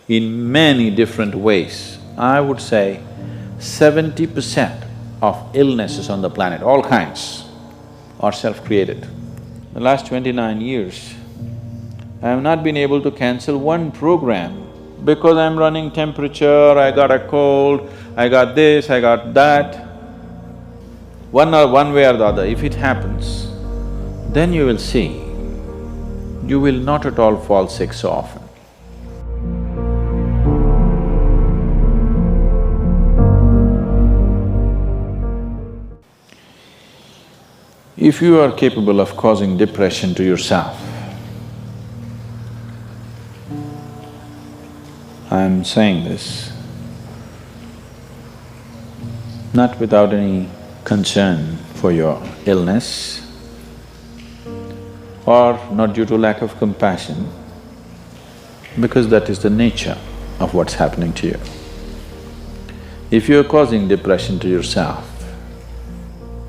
in many different ways. I would say 70% of illnesses on the planet, all kinds, are self-created. The last 29 years, I have not been able to cancel one program because I'm running temperature, I got a cold, I got this, I got that. One way or the other, if it happens, then you will see, you will not at all fall sick so often. If you are capable of causing depression to yourself, I'm saying this not without any concern for your illness or not due to lack of compassion, because that is the nature of what's happening to you. If you're causing depression to yourself,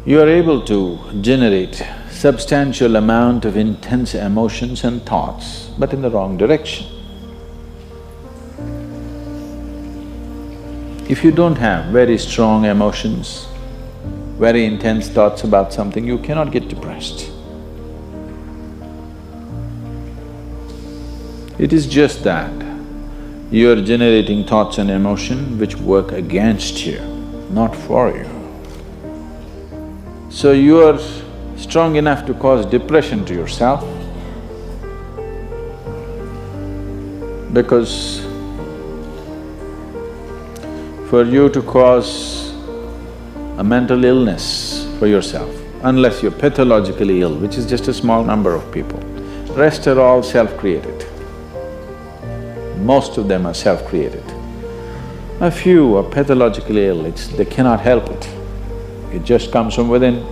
you are able to generate substantial amount of intense emotions and thoughts, but in the wrong direction. If you don't have very strong emotions, very intense thoughts about something, you cannot get depressed. It is just that you are generating thoughts and emotion which work against you, not for you. So you are strong enough to cause depression to yourself because for you to cause a mental illness for yourself, unless you're pathologically ill, which is just a small number of people, rest are all self-created. Most of them are self-created. A few are pathologically ill, they cannot help it. It just comes from within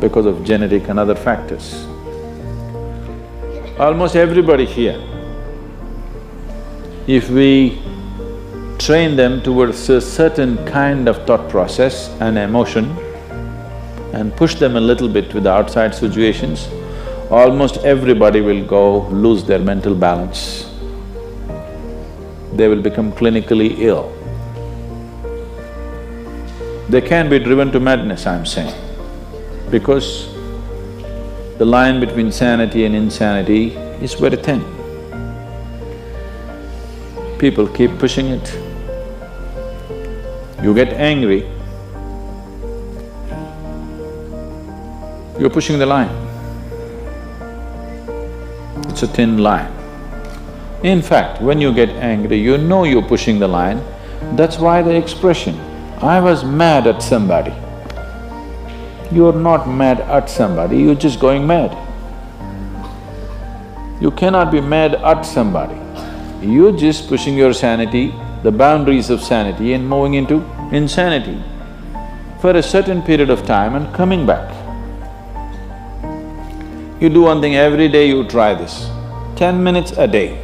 because of genetic and other factors. Almost everybody here, if we train them towards a certain kind of thought process and emotion and push them a little bit with the outside situations, almost everybody will go lose their mental balance. They will become clinically ill. They can be driven to madness, I'm saying, because the line between sanity and insanity is very thin. People keep pushing it. You get angry, you're pushing the line. It's a thin line. In fact, when you get angry, you know you're pushing the line. That's why the expression, I was mad at somebody. You're not mad at somebody, you're just going mad. You cannot be mad at somebody. You're just pushing your sanity, the boundaries of sanity, and moving into insanity for a certain period of time and coming back. You do one thing every day, you try this, 10 minutes a day.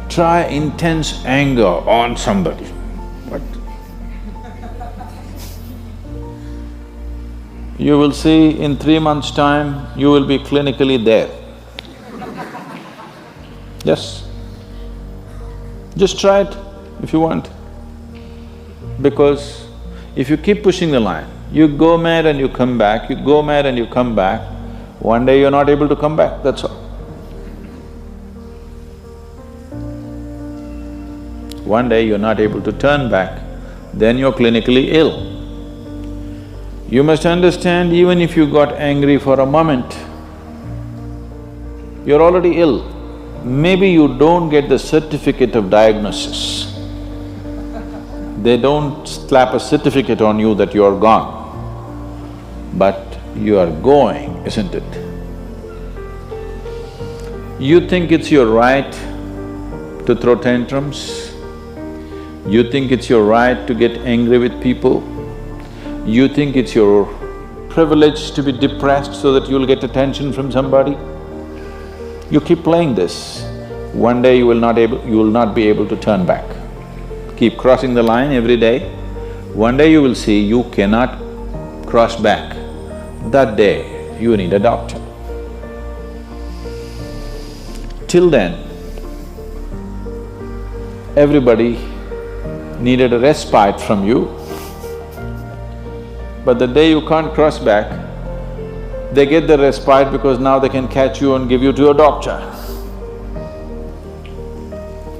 Try intense anger on somebody. What? You will see in 3 months' time, you will be clinically there. Yes. Just try it if you want. Because if you keep pushing the line, you go mad and you come back, you go mad and you come back, one day you're not able to come back, that's all. One day you're not able to turn back, then you're clinically ill. You must understand, even if you got angry for a moment, you're already ill. Maybe you don't get the certificate of diagnosis. They don't slap a certificate on you that you're gone, but you are going, isn't it? You think it's your right to throw tantrums? You think it's your right to get angry with people? You think it's your privilege to be depressed so that you'll get attention from somebody? You keep playing this, one day you will not be able to turn back. Keep crossing the line every day, one day you will see you cannot cross back. That day, you need a doctor. Till then, everybody needed a respite from you, but the day you can't cross back, they get the respite because now they can catch you and give you to a doctor.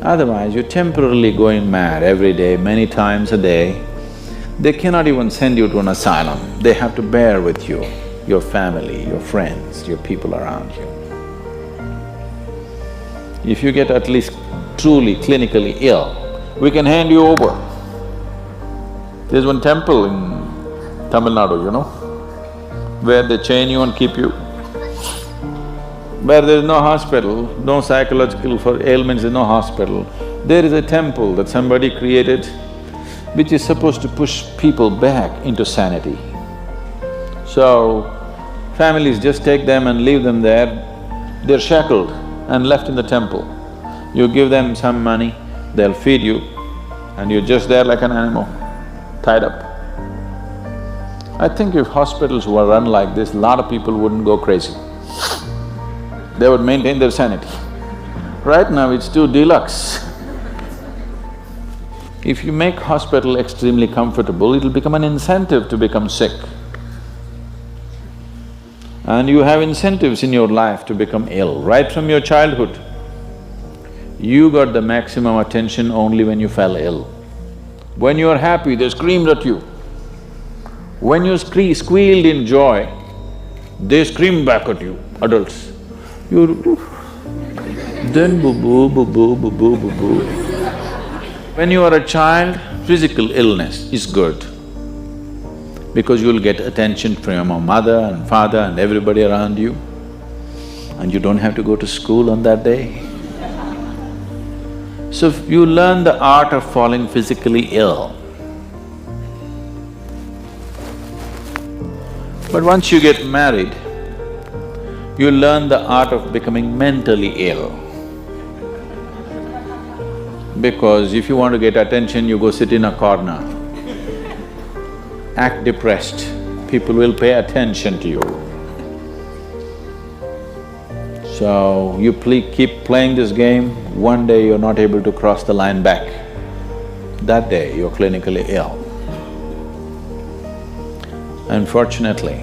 Otherwise, you're temporarily going mad every day, many times a day. They cannot even send you to an asylum, they have to bear with you, your family, your friends, your people around you. If you get at least truly clinically ill, we can hand you over. There's one temple in Tamil Nadu, you know, where they chain you and keep you. Where there is no hospital, no psychological for ailments, there's no hospital, there is a temple that somebody created which is supposed to push people back into sanity. So, families just take them and leave them there, they're shackled and left in the temple. You give them some money, they'll feed you, and you're just there like an animal, tied up. I think if hospitals were run like this, a lot of people wouldn't go crazy. They would maintain their sanity. Right now it's too deluxe. If you make hospital extremely comfortable, it'll become an incentive to become sick. And you have incentives in your life to become ill, right from your childhood. You got the maximum attention only when you fell ill. When you are happy, they screamed at you. When you squealed in joy, they screamed back at you, adults. You… then boo-boo, boo-boo, boo-boo, boo-boo. When you are a child, physical illness is good because you'll get attention from your mother and father and everybody around you, and you don't have to go to school on that day. So you learn the art of falling physically ill. But once you get married, you learn the art of becoming mentally ill. Because if you want to get attention, you go sit in a corner, act depressed, people will pay attention to you. So, you keep playing this game, one day you're not able to cross the line back. That day, you're clinically ill. Unfortunately,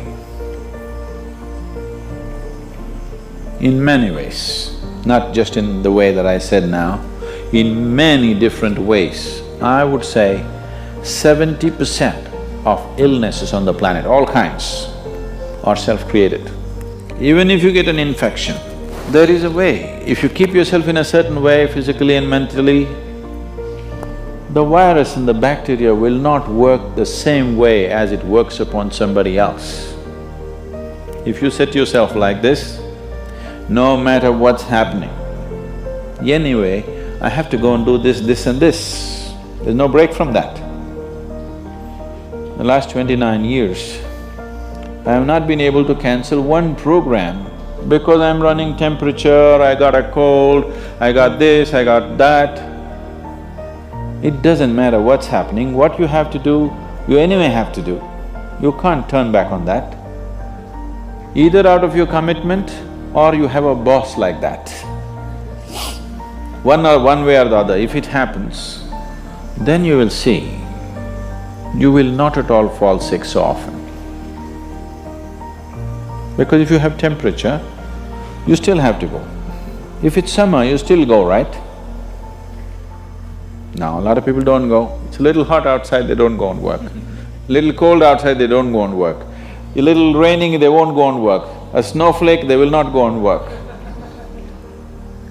in many ways, not just in the way that I said now, in many different ways, I would say 70% of illnesses on the planet, all kinds, are self-created. Even if you get an infection, there is a way. If you keep yourself in a certain way, physically and mentally, the virus and the bacteria will not work the same way as it works upon somebody else. If you set yourself like this, no matter what's happening, anyway, I have to go and do this, this and this. There's no break from that. The last 29 years, I have not been able to cancel one program because I'm running temperature, I got a cold, I got this, I got that. It doesn't matter what's happening, what you have to do, you anyway have to do. You can't turn back on that. Either out of your commitment or you have a boss like that. One way or the other, if it happens, then you will see, you will not at all fall sick so often. Because if you have temperature, you still have to go. If it's summer, you still go, right? Now, a lot of people don't go. It's a little hot outside, they don't go and work. Little cold outside, they don't go and work. A little raining, they won't go and work. A snowflake, they will not go and work.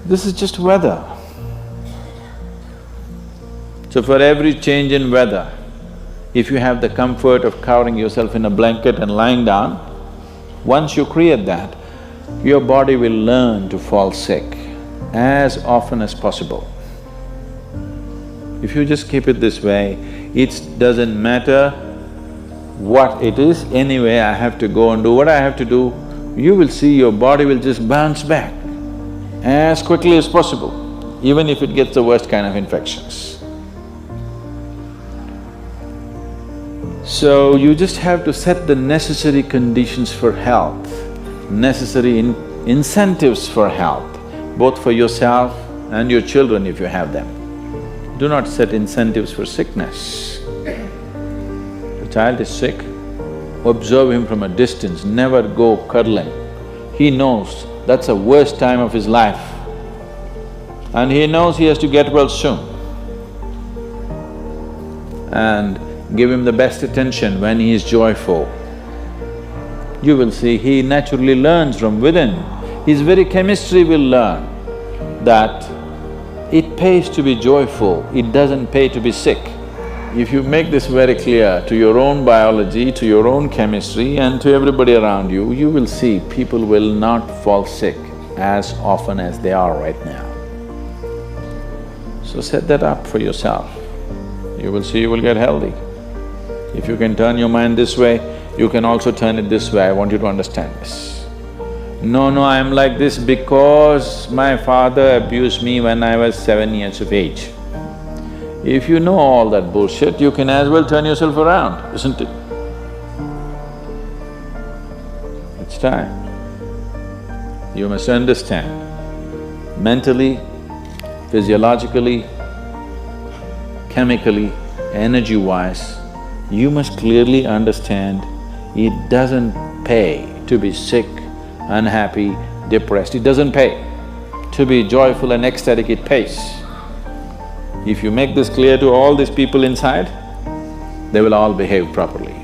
This is just weather. So for every change in weather, if you have the comfort of covering yourself in a blanket and lying down, once you create that, your body will learn to fall sick as often as possible. If you just keep it this way, it doesn't matter what it is, anyway I have to go and do what I have to do, you will see your body will just bounce back as quickly as possible, even if it gets the worst kind of infections. So, you just have to set the necessary conditions for health, necessary incentives for health, both for yourself and your children if you have them. Do not set incentives for sickness. The child is sick, observe him from a distance, never go cuddling. He knows that's the worst time of his life and he knows he has to get well soon. And give him the best attention when he is joyful. You will see he naturally learns from within. His very chemistry will learn that it pays to be joyful, it doesn't pay to be sick. If you make this very clear to your own biology, to your own chemistry and to everybody around you, you will see people will not fall sick as often as they are right now. So set that up for yourself. You will see you will get healthy. If you can turn your mind this way, you can also turn it this way. I want you to understand this. No, I am like this because my father abused me when I was 7 years of age. If you know all that bullshit, you can as well turn yourself around, isn't it? It's time. You must understand, mentally, physiologically, chemically, energy-wise, you must clearly understand it doesn't pay to be sick, unhappy, depressed. It doesn't pay. To be joyful and ecstatic, it pays. If you make this clear to all these people inside, they will all behave properly.